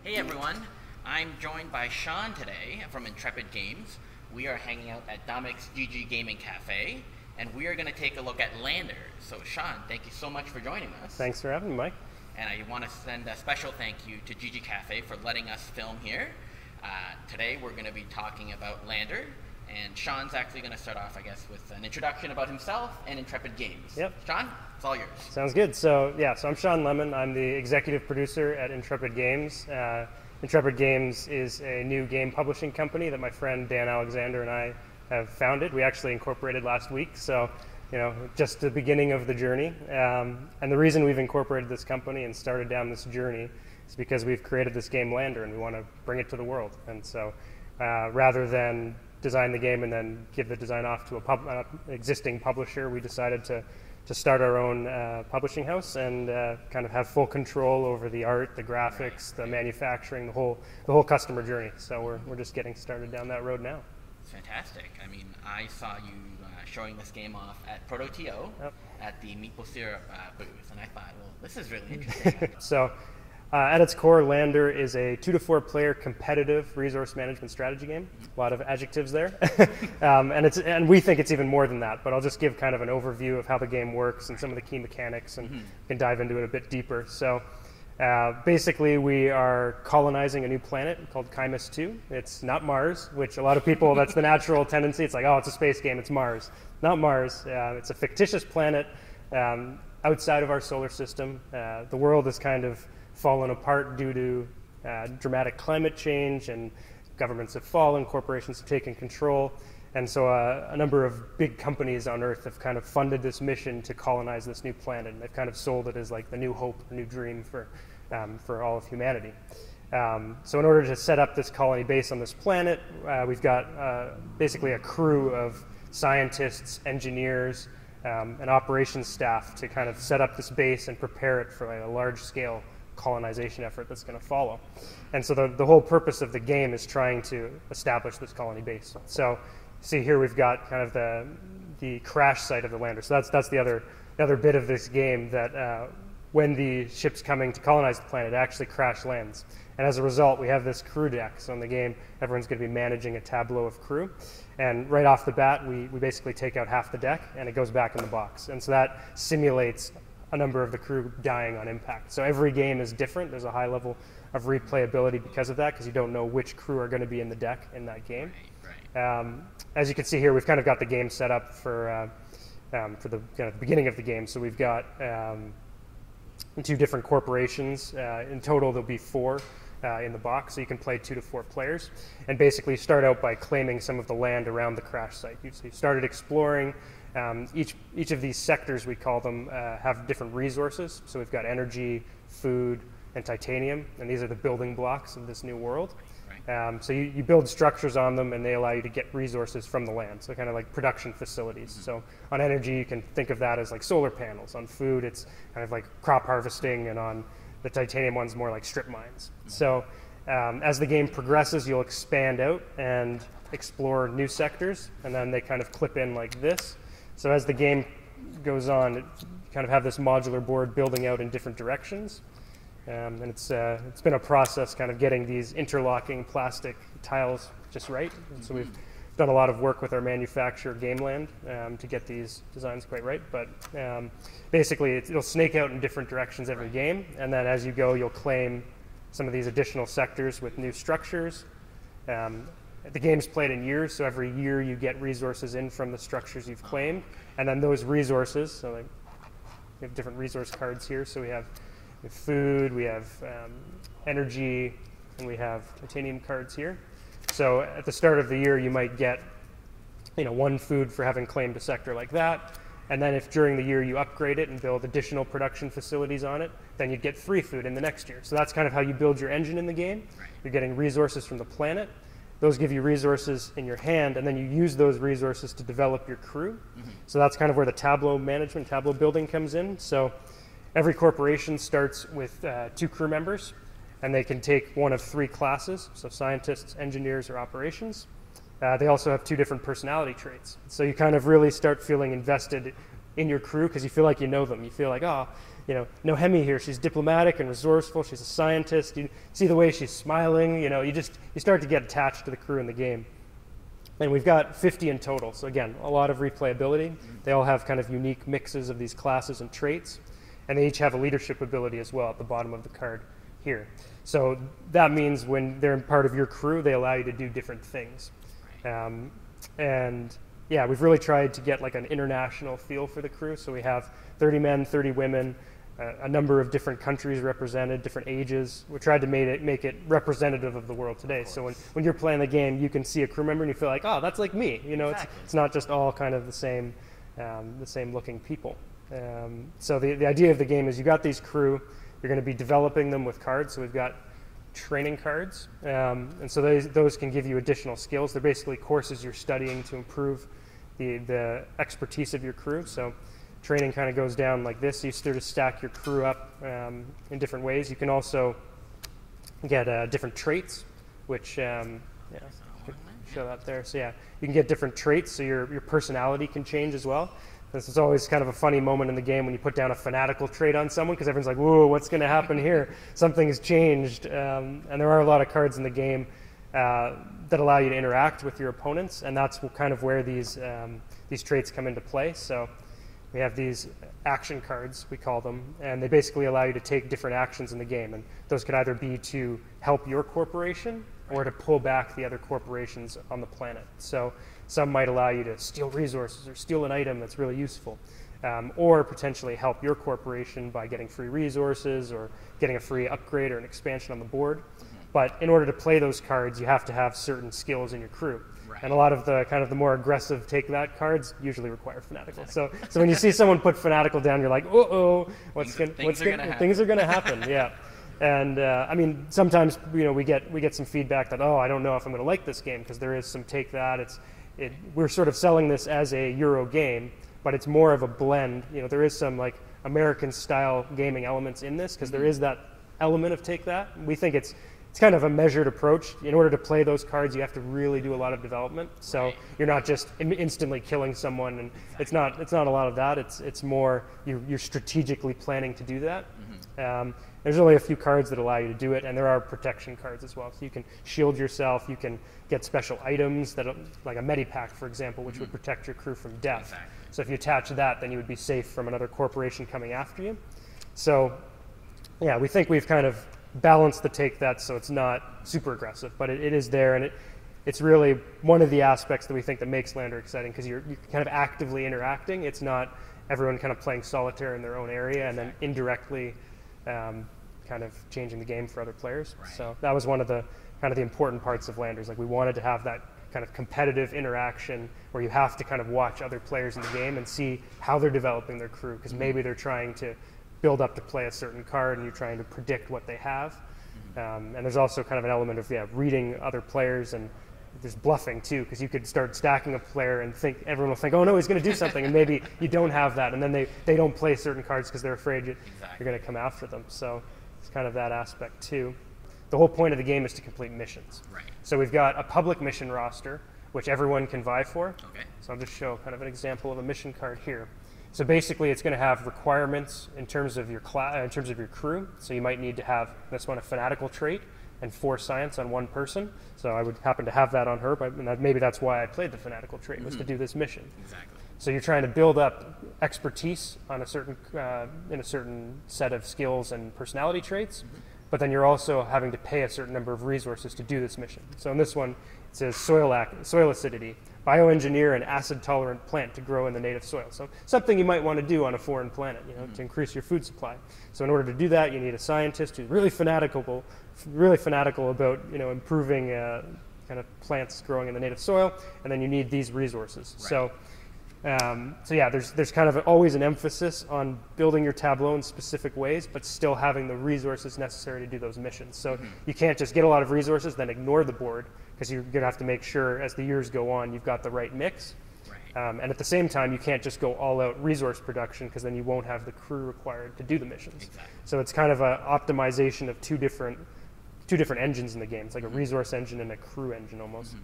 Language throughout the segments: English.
Hey everyone, I'm joined by Sean today from Intrepid Games. We are hanging out at Domics GG Gaming Cafe, and we are going to take a look at Lander. So Sean, thank you so much for joining us. Thanks for having me, Mike. And I want to send a special thank you to GG Cafe for letting us film here. Today we're going to be talking about Lander, and Sean's actually going to start off, I guess, with an introduction about himself and Intrepid Games. Yep. Sean, it's all yours. Sounds good. So I'm Sean Lemon. I'm the executive producer at Intrepid Games. Intrepid Games is a new game publishing company that my friend Dan Alexander and I have founded. We actually incorporated last week, so just the beginning of the journey. And the reason we've incorporated this company and started down this journey is because we've created this game Lander and we want to bring it to the world. And so rather than design the game and then give the design off to an existing publisher, we decided to start our own publishing house and kind of have full control over the art, the graphics, the manufacturing, the whole customer journey. So we're just getting started down that road now. It's fantastic. I mean, I saw you showing this game off at Proto-TO at the Maple Syrup booth, and I thought, well, this is really interesting. So at its core, Lander is a 2 to 4 player competitive resource management strategy game. A lot of adjectives there. And we think it's even more than that, but I'll just give kind of an overview of how the game works and some of the key mechanics, and can dive into it a bit deeper. So basically, we are colonizing a new planet called Chimus 2. It's not Mars, which a lot of people, that's the natural tendency. It's like, oh, it's a space game, it's Mars. Not Mars. It's a fictitious planet outside of our solar system. The world is kind of fallen apart due to dramatic climate change, and governments have fallen, corporations have taken control, and so a number of big companies on Earth have kind of funded this mission to colonize this new planet, and they've kind of sold it as like the new hope, the new dream for all of humanity. So in order to set up this colony base on this planet, we've got basically a crew of scientists, engineers, and operations staff to kind of set up this base and prepare it for a large-scale colonization effort that's going to follow. And so the whole purpose of the game is trying to establish this colony base. So see here we've got kind of the crash site of the lander. So that's the other bit of this game, that when the ship's coming to colonize the planet, it actually crash lands. And as a result, we have this crew deck. So in the game, everyone's going to be managing a tableau of crew. And right off the bat, we basically take out half the deck and it goes back in the box. And so that simulates a number of the crew dying on impact. So every game is different. There's a high level of replayability because of that, because you don't know which crew are going to be in the deck in that game. Right. As you can see here, we've kind of got the game set up for the kind of beginning of the game. So we've got 2 different corporations. In total, there'll be 4 in the box, so you can play 2 to 4 players. And basically start out by claiming some of the land around the crash site. So you started exploring. Each of these sectors, we call them, have different resources. So we've got energy, food, and titanium, and these are the building blocks of this new world. Right. So you build structures on them, and they allow you to get resources from the land, so kind of like production facilities. So on energy, you can think of that as like solar panels. On food, it's kind of like crop harvesting, and on the titanium ones, more like strip mines. So as the game progresses, you'll expand out and explore new sectors, and then they kind of clip in like this. So as the game goes on, you kind of have this modular board building out in different directions. And it's been a process kind of getting these interlocking plastic tiles just right. And so we've done a lot of work with our manufacturer, Gameland, to get these designs quite right. But basically, it'll snake out in different directions every game. And then as you go, you'll claim some of these additional sectors with new structures. The game's played in years, so every year you get resources in from the structures you've claimed, and then those resources, so like we have different resource cards here, so we have food, we have energy, and we have titanium cards here. So at the start of the year, you might get 1 food for having claimed a sector like that, and then if during the year you upgrade it and build additional production facilities on it, then you'd get free food in the next year. So that's kind of how you build your engine in the game. You're getting resources from the planet. Those give you resources in your hand, and then you use those resources to develop your crew. So that's kind of where the tableau management, tableau building comes in. So every corporation starts with 2 crew members, and they can take one of 3 classes, so scientists, engineers, or operations. They also have 2 different personality traits. So you kind of really start feeling invested in your crew because you feel like you know them. You feel like, oh, you know, Nohemi here, she's diplomatic and resourceful, she's a scientist, you see the way she's smiling, you know, you start to get attached to the crew in the game. And we've got 50 in total, so again, a lot of replayability. They all have kind of unique mixes of these classes and traits, and they each have a leadership ability as well at the bottom of the card here. So that means when they're part of your crew, they allow you to do different things. And yeah, we've really tried to get like an international feel for the crew. So we have 30 men, 30 women, a number of different countries represented, different ages. We tried to make it representative of the world today. So when you're playing the game, you can see a crew member and you feel like, oh, that's like me. You know, exactly. It's not just all kind of the same looking people. So the idea of the game is you got these crew, you're going to be developing them with cards. So we've got training cards, and so those can give you additional skills. They're basically courses you're studying to improve the expertise of your crew. So training kind of goes down like this. You sort of stack your crew up in different ways. You can also get different traits, which yeah, you can show that there. So yeah, you can get different traits, so your personality can change as well. This is always kind of a funny moment in the game when you put down a fanatical trait on someone, because everyone's like, whoa, what's going to happen here? Something's changed. And there are a lot of cards in the game that allow you to interact with your opponents, and that's kind of where these traits come into play. So we have these action cards, we call them, and they basically allow you to take different actions in the game. And those could either be to help your corporation or to pull back the other corporations on the planet. So some might allow you to steal resources or steal an item that's really useful, or potentially help your corporation by getting free resources or getting a free upgrade or an expansion on the board. But in order to play those cards, you have to have certain skills in your crew. Right. And a lot of the more aggressive take that cards usually require fanatical. So when you see someone put fanatical down, you're like, uh-oh, things are going to happen. Yeah. And I mean, sometimes we get some feedback that, oh, I don't know if I'm going to like this game because there is some take that. We're sort of selling this as a Euro game, but it's more of a blend. There is some like American style gaming elements in this because there is that element of take that. We think it's kind of a measured approach. In order to play those cards, you have to really do a lot of development. So you're not just instantly killing someone, and it's not a lot of that. It's more you're strategically planning to do that. There's only a few cards that allow you to do it, and there are protection cards as well. So you can shield yourself. You can get special items that, like a medipack, for example, which would protect your crew from death. Exactly. So if you attach that, then you would be safe from another corporation coming after you. So yeah, we think we've kind of balanced the take that so it's not super aggressive, but it is there, and it's really one of the aspects that we think that makes Lander exciting, because you're kind of actively interacting. It's not everyone kind of playing solitaire in their own area and then indirectly kind of changing the game for other players. Right. So that was one of the kind of the important parts of Landers. Like, we wanted to have that kind of competitive interaction where you have to kind of watch other players in the game and see how they're developing their crew, because maybe they're trying to build up to play a certain card and you're trying to predict what they have. And there's also kind of an element of reading other players, and there's bluffing too, because you could start stacking a player and everyone will think, oh no, he's going to do something, and maybe you don't have that, and then they don't play certain cards because they're afraid you're going to come after them. So it's kind of that aspect too. The whole point of the game is to complete missions. Right. So we've got a public mission roster, which everyone can vie for. Okay. So I'll just show kind of an example of a mission card here. So basically, it's going to have requirements in terms of your crew. So you might need to have this one, a fanatical trait, and 4 science on one person. So I would happen to have that on her, but maybe that's why I played the fanatical trait, was to do this mission. Exactly. So you're trying to build up expertise on a certain in a certain set of skills and personality traits, but then you're also having to pay a certain number of resources to do this mission. So in this one, it says soil acidity, bioengineer an acid-tolerant plant to grow in the native soil. So something you might want to do on a foreign planet, to increase your food supply. So in order to do that, you need a scientist who's really fanatical about improving kind of plants growing in the native soil, and then you need these resources. Right. So yeah, there's kind of always an emphasis on building your tableau in specific ways, but still having the resources necessary to do those missions. So you can't just get a lot of resources, then ignore the board, because you're going to have to make sure as the years go on you've got the right mix. Right. And at the same time, you can't just go all-out resource production, because then you won't have the crew required to do the missions. Exactly. So it's kind of an optimization of two different engines in the game. It's like a resource engine and a crew engine almost.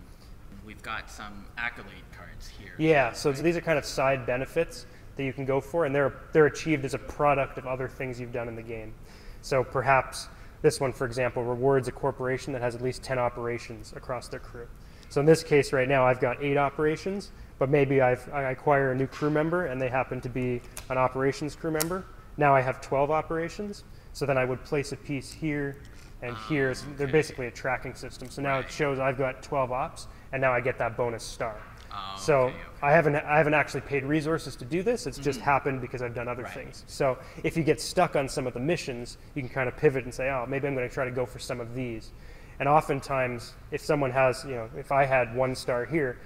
We've got some accolade cards here. Yeah, so these are kind of side benefits that you can go for, and they're achieved as a product of other things you've done in the game. So perhaps this one, for example, rewards a corporation that has at least 10 operations across their crew. So in this case right now, I've got 8 operations, but maybe I acquire a new crew member and they happen to be an operations crew member. Now I have 12 operations, so then I would place a piece here and here. So they're basically a tracking system. So now it shows I've got 12 ops, and now I get that bonus star. So I haven't actually paid resources to do this. It's just happened because I've done other things. So if you get stuck on some of the missions, you can kind of pivot and say, oh, maybe I'm going to try to go for some of these. And oftentimes, if someone has, if I had 1 star here,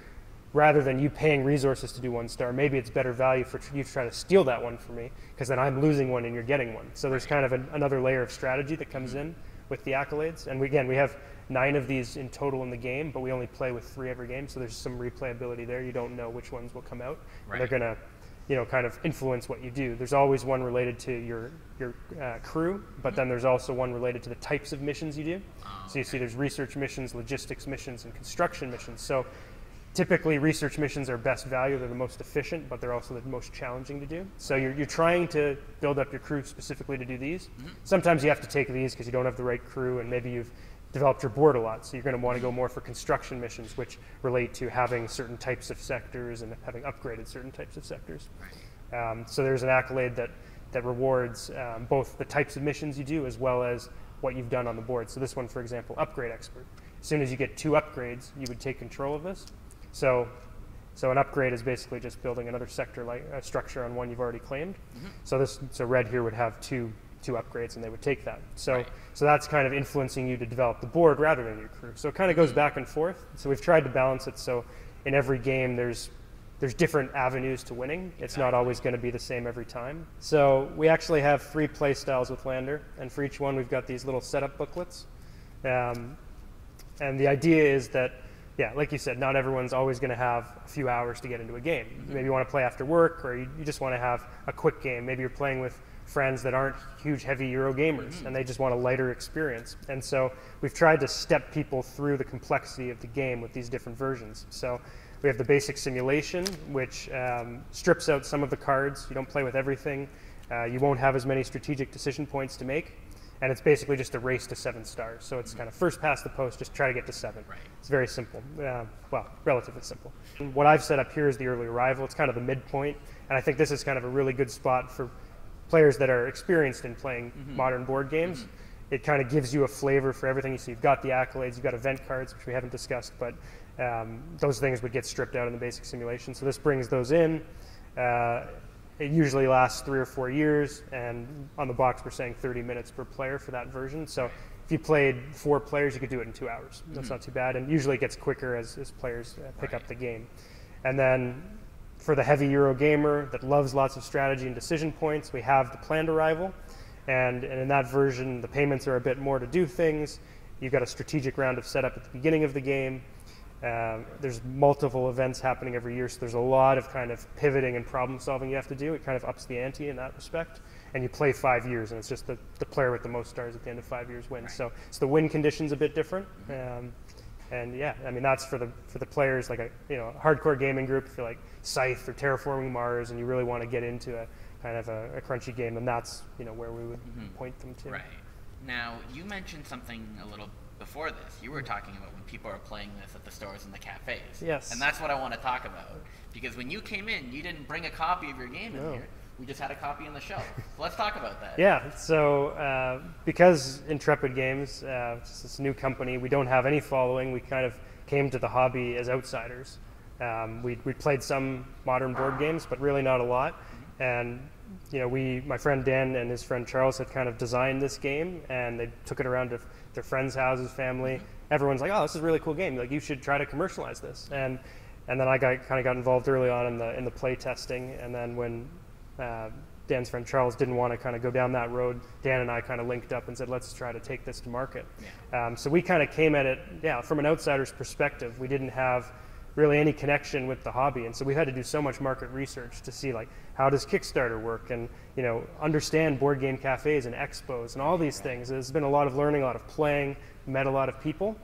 rather than you paying resources to do 1 star, maybe it's better value for you to try to steal that one from me, because then I'm losing one and you're getting one. So there's kind of another layer of strategy that comes in with the accolades. And we have 9 of these in total in the game, but we only play with 3 every game, so there's some replayability there. You don't know which ones will come out. And they're going to, kind of influence what you do. There's always one related to your crew, but then there's also one related to the types of missions you do. So you see there's research missions, logistics missions, and construction missions. So typically research missions are best value. They're the most efficient, but they're also the most challenging to do. So you're trying to build up your crew specifically to do these. Sometimes you have to take these because you don't have the right crew, and maybe you've developed your board a lot, so you're going to want to go more for construction missions, which relate to having certain types of sectors and having upgraded certain types of sectors. So there's an accolade that rewards both the types of missions you do as well as what you've done on the board. So this one, for example, upgrade expert. As soon as you get 2 upgrades, you would take control of this. So an upgrade is basically just building another sector, like a structure on one you've already claimed. So red here would have two upgrades, and they would take that. So that's kind of influencing you to develop the board rather than your crew. So it kind of goes back and forth. So we've tried to balance it so in every game there's different avenues to winning. It's not always going to be the same every time. So we actually have 3 play styles with Lander, and for each one we've got these little setup booklets. And the idea is that, like you said, not everyone's always going to have a few hours to get into a game. Maybe you want to play after work, or you just want to have a quick game. Maybe you're playing with friends that aren't huge, heavy Euro gamers, and they just want a lighter experience. And so we've tried to step people through the complexity of the game with these different versions. So we have the basic simulation, which strips out some of the cards. You don't play with everything. You won't have as many strategic decision points to make. And it's basically just a race to 7 stars. So it's kind of first past the post, just try to get to 7. It's very simple. Well, relatively simple. And what I've set up here is the early arrival. It's kind of the midpoint. And I think this is kind of a really good spot for players that are experienced in playing modern board games. It kind of gives you a flavor for everything. So you've got the accolades, you've got event cards, which we haven't discussed, but those things would get stripped out in the basic simulation. So this brings those in. It usually lasts 3 or 4 years, and on the box we're saying 30 minutes per player for that version. So if you played 4 players, you could do it in 2 hours. That's not too bad, and usually it gets quicker as players pick up the game. And then for the heavy Euro gamer that loves lots of strategy and decision points, we have the planned arrival. And in that version, the payments are a bit more to do things. You've got a strategic round of setup at the beginning of the game. There's multiple events happening every year, so there's a lot of kind of pivoting and problem solving you have to do. It kind of ups the ante in that respect. And you play 5 years, and it's just the player with the most stars at the end of 5 years wins. So the win condition's a bit different. And yeah, I mean, that's for the players, like a hardcore gaming group. If you're like Scythe or Terraforming Mars, and you really want to get into a kind of a crunchy game, then that's where we would point them to. Right. Now, you mentioned something a little before this. You were talking about when people are playing this at the stores and the cafes. Yes. And that's what I want to talk about, because when you came in, you didn't bring a copy of your game in here. We just had a copy on the shelf. So let's talk about that. Yeah, so because Intrepid Games, it's this new company, we don't have any following. We kind of came to the hobby as outsiders. We played some modern board games, but really not a lot. And my friend Dan and his friend Charles had kind of designed this game, and they took it around to their friends' houses, family. Everyone's like, "Oh, this is a really cool game. Like, you should try to commercialize this." And then I got involved early on in the play testing, and then when Dan's friend Charles didn't want to kind of go down that road, Dan and I kind of linked up and said, let's try to take this to market. So we kind of came at it, from an outsider's perspective. We didn't have really any connection with the hobby, and so we had to do so much market research to see, like, how does Kickstarter work, and understand board game cafes and expos and all these things. There's been a lot of learning, a lot of playing, met a lot of people,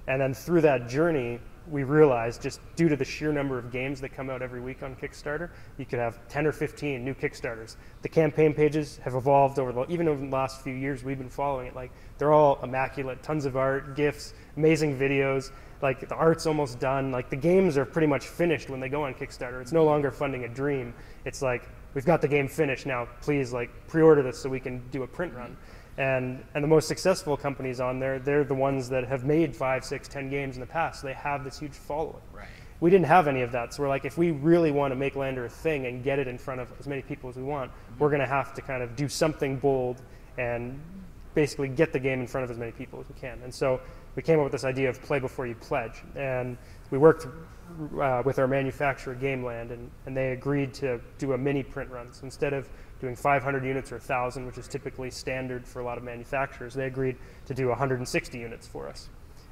and then through that journey, we realized, just due to the sheer number of games that come out every week on Kickstarter, you could have 10 or 15 new Kickstarters. The campaign pages have evolved even over the last few years we've been following it. Like, they're all immaculate, tons of art, GIFs, amazing videos. Like, the art's almost done. Like, the games are pretty much finished when they go on Kickstarter. It's no longer funding a dream. It's like, we've got the game finished now. Please, like, pre-order this so we can do a print run. And the most successful companies on there, they're the ones that have made 5, 6, 10 games in the past. So they have this huge following. Right. We didn't have any of that. So we're like, if we really want to make Lander a thing and get it in front of as many people as we want, we're going to have to kind of do something bold and basically get the game in front of as many people as we can. And so we came up with this idea of play before you pledge. And we worked with our manufacturer, Gameland, and they agreed to do a mini print run. So instead of doing 500 units or 1,000, which is typically standard for a lot of manufacturers, they agreed to do 160 units for us.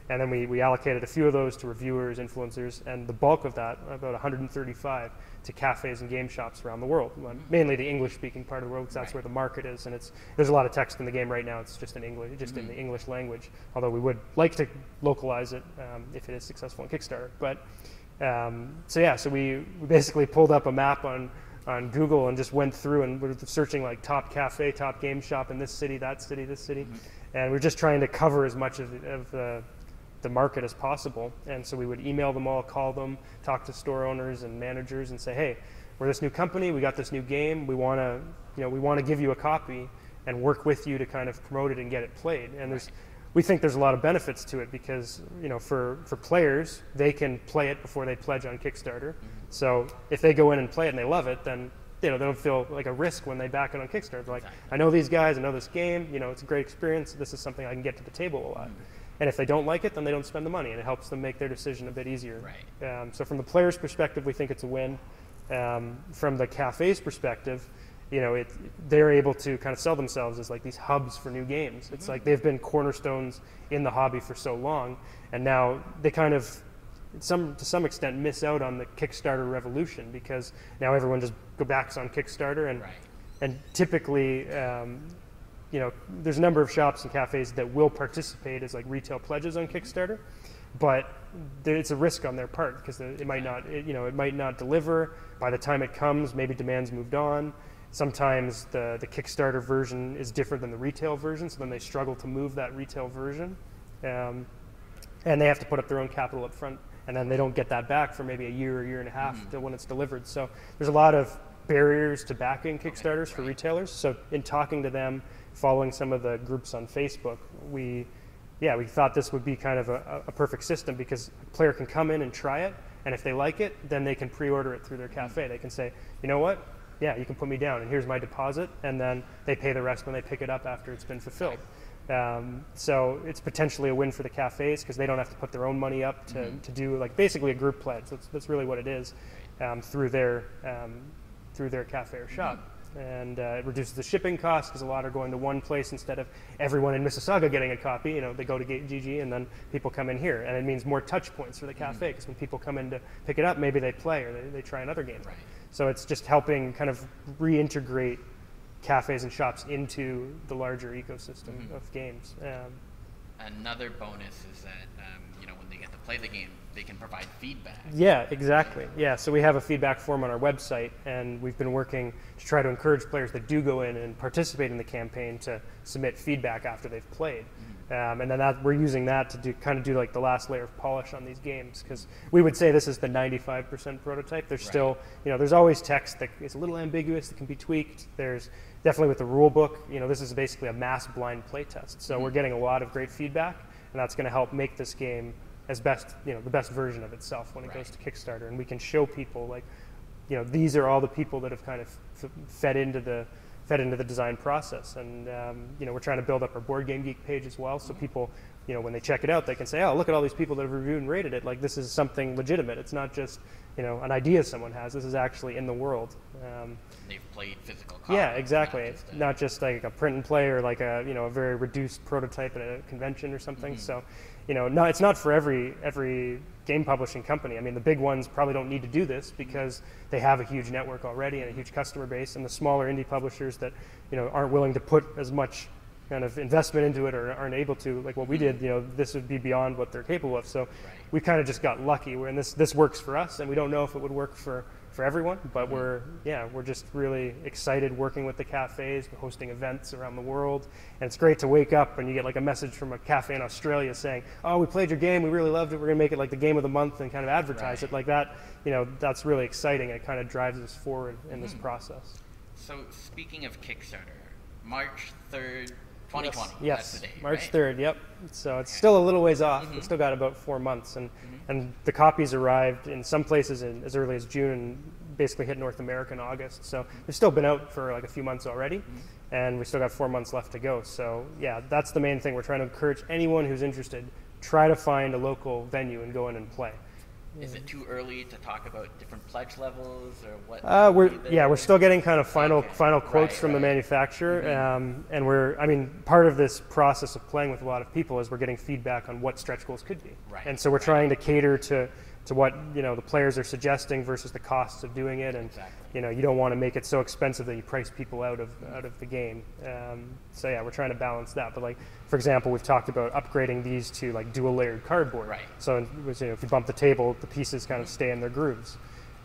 And then we allocated a few of those to reviewers, influencers, and the bulk of that, about 135, to cafes and game shops around the world, mainly the English-speaking part of the world, because that's where the market is. And there's a lot of text in the game right now. It's just in English, in the English language. Although we would like to localize it if it is successful on Kickstarter. But so we basically pulled up a map on Google and just went through and we're searching like top cafe, top game shop in this city, that city, this city, and we're just trying to cover as much of the market as possible. And so we would email them all, call them, talk to store owners and managers, and say, hey, we're this new company, we got this new game, we want to give you a copy and work with you to kind of promote it and get it played. And we think there's a lot of benefits to it because, for players, they can play it before they pledge on Kickstarter. So if they go in and play it and they love it, then they don't feel like a risk when they back it on Kickstarter. They're like, I know these guys, I know this game, it's a great experience, this is something I can get to the table a lot. And if they don't like it, then they don't spend the money, and it helps them make their decision a bit easier. Right. So from the player's perspective, we think it's a win. From the cafe's perspective, they're able to kind of sell themselves as like these hubs for new games. It's like they've been cornerstones in the hobby for so long, and now they kind of, to some extent, miss out on the Kickstarter revolution because now everyone just backs on Kickstarter, and typically, there's a number of shops and cafes that will participate as like retail pledges on Kickstarter, but it's a risk on their part because it might not deliver. By the time it comes, maybe demand's moved on. Sometimes the Kickstarter version is different than the retail version, so then they struggle to move that retail version. And they have to put up their own capital up front, and then they don't get that back for maybe a year or year and a half till when it's delivered. So there's a lot of barriers to backing Kickstarters for retailers. So in talking to them, following some of the groups on Facebook, we thought this would be kind of a perfect system because a player can come in and try it, and if they like it, then they can pre-order it through their cafe. They can say, you know what? Yeah, you can put me down, and here's my deposit, and then they pay the rest when they pick it up after it's been fulfilled. So it's potentially a win for the cafes because they don't have to put their own money up to do like basically a group pledge. That's really what it is through their cafe or shop. And it reduces the shipping costs because a lot are going to one place instead of everyone in Mississauga getting a copy. They go to GG and then people come in here, and it means more touch points for the cafe because when people come in to pick it up, maybe they play or they try another game. Right. So it's just helping kind of reintegrate cafes and shops into the larger ecosystem of games. Another bonus is that when they get to play the game, they can provide feedback. Yeah, exactly. Yeah, so we have a feedback form on our website, and we've been working to try to encourage players that do go in and participate in the campaign to submit feedback after they've played. And then we're using that to do like the last layer of polish on these games, because we would say this is the 95% prototype. There's still, there's always text that is a little ambiguous that can be tweaked. There's definitely with the rule book, this is basically a mass blind playtest. So we're getting a lot of great feedback, and that's going to help make this game as best, the best version of itself when it goes to Kickstarter. And we can show people like, these are all the people that have kind of fed into the design process. And we're trying to build up our Board Game Geek page as well, so people, when they check it out, they can say, oh, look at all these people that have reviewed and rated it. Like, this is something legitimate. It's not just an idea someone has. This is actually in the world. They've played physical copies. Yeah, exactly. Not just like a print and play or like a a very reduced prototype at a convention or something. So no, it's not for every game publishing company. I mean, the big ones probably don't need to do this because they have a huge network already and a huge customer base, and the smaller indie publishers that aren't willing to put as much kind of investment into it or aren't able to, like what we did, this would be beyond what they're capable of. So we kind of just got lucky. And this works for us, and we don't know if it would work for everyone, but we're just really excited working with the cafes, hosting events around the world, and it's great to wake up and you get like a message from a cafe in Australia saying, "Oh, we played your game, we really loved it, we're gonna make it like the game of the month," and kind of advertise it like that. That's really exciting. It kind of drives us forward in this process. So speaking of Kickstarter, March 3rd, 2020. Yes, that's the date, March right? 3rd, yep. So it's still a little ways off. We've still got about 4 months, and the copies arrived in some places as early as June and basically hit North America in August. So they've still been out for like a few months already, and we still got 4 months left to go. So yeah, that's the main thing. We're trying to encourage anyone who's interested, try to find a local venue and go in and play. Is it too early to talk about different pledge levels or what? We're still getting kind of final quotes from the manufacturer, and part of this process of playing with a lot of people is we're getting feedback on what stretch goals could be, and so we're trying to cater to what the players are suggesting versus the costs of doing it, and you don't want to make it so expensive that you price people out of the game. So yeah, we're trying to balance that. But like, for example, we've talked about upgrading these to like dual layered cardboard. Right. So if you bump the table, the pieces kind of stay in their grooves.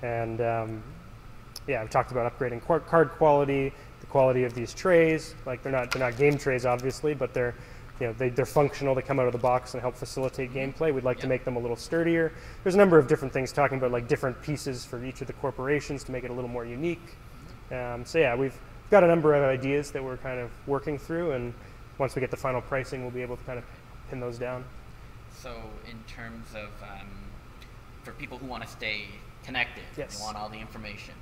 And we talked about upgrading card quality, the quality of these trays. Like they're not game trays obviously, but they're functional. They come out of the box and help facilitate gameplay. We'd like to make them a little sturdier. There's a number of different things talking about like different pieces for each of the corporations to make it a little more unique. We've got a number of ideas that we're kind of working through, and once we get the final pricing, we'll be able to kind of pin those down. So in terms of, for people who want to stay connected, they want all the information,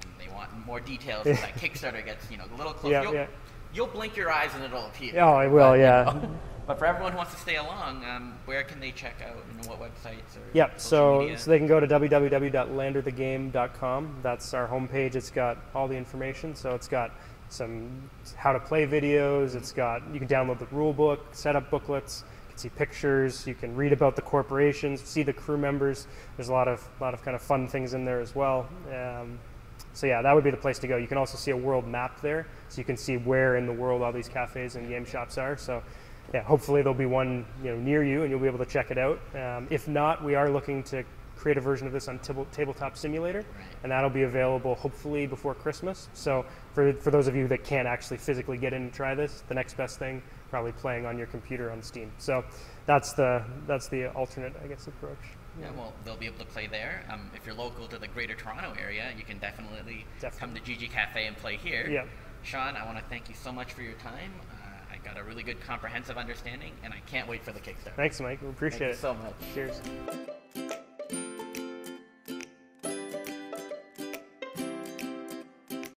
and they want more details, so that Kickstarter gets a little closer. You'll blink your eyes and it'll appear. Oh, I will, But for everyone who wants to stay along, where can they check out? What websites or so media? they can go to www.landerthegame.com. That's our homepage. It's got all the information. So it's got some how to play videos. It's got, you can download the rule book, setup booklets. You can see pictures. You can read about the corporations, see the crew members. There's a lot of kind of fun things in there as well. So yeah, that would be the place to go. You can also see a world map there, so you can see where in the world all these cafes and game shops are. So yeah, hopefully there'll be one near you and you'll be able to check it out. If not, we are looking to create a version of this on Tabletop Simulator, and that'll be available hopefully before Christmas. So for those of you that can't actually physically get in and try this, the next best thing, probably playing on your computer on Steam. So that's the alternate, I guess, approach. Yeah, well, they'll be able to play there. If you're local to the Greater Toronto area, you can definitely come to GG Cafe and play here. Yeah. Sean, I want to thank you so much for your time. I got a really good comprehensive understanding, and I can't wait for the Kickstarter. Thanks, Mike. We appreciate it. Thank you so much. Cheers.